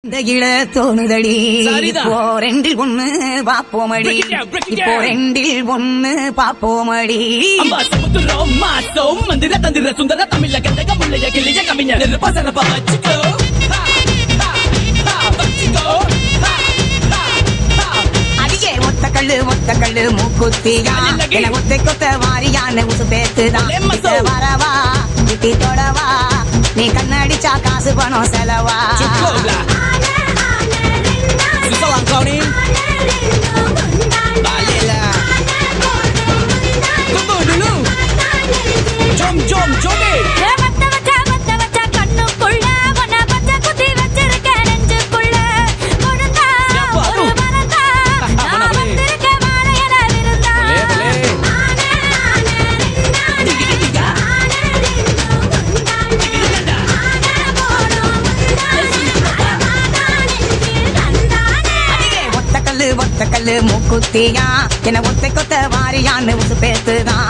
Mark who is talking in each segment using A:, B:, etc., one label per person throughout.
A: இந்த இள தோணுதடி இப்போ ரெண்டில் ஒண்ணு பாப்போமடி இப்போ ரெண்டில் ஒண்ணு பாப்போமடி
B: மாசம் மந்திர தந்திர சுந்தர தமிழ கந்தக முள்ளைய கிளிய கவிஞர் பசரப்பா வச்சுக்கோ
A: அடியே ஒத்த கல்லு மூக்குத்தியா என ஒத்தை கொத்த வாரியான உசு பேத்துதான் வரவா விட்டி தொடவா நீ கண்ணடிச்சா காசு பணம் செலவா
B: kau ni baliklah tunggu dulu jom ni
A: ஒத்த கல்லு மூக்குத்தியா என ஒத்தை கொத்த வாரியான்னு உசு பேத்துதான்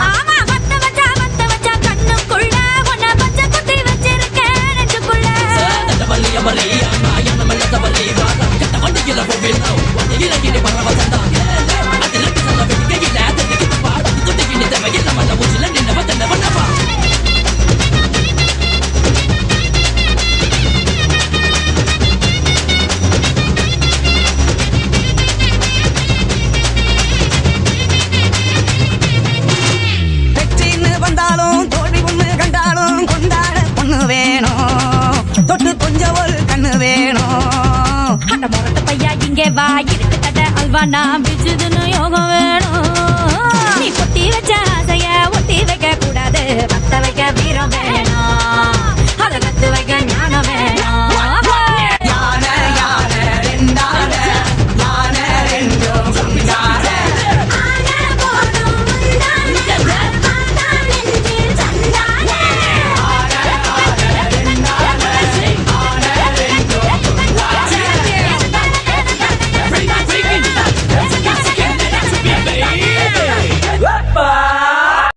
A: தொட்டு கொஞ்சம் ஒரு கண்ணு வேணும்
C: அந்த முரட்டு பையா இங்கே வா இருக்கு கட்ட அல்வாண்டா பிச்சுதுன்னு யோகம் வேணும் நீ பொட்டி வச்ச ஆசைய ஒட்டி வைக்க கூடாது பத்த வைக்க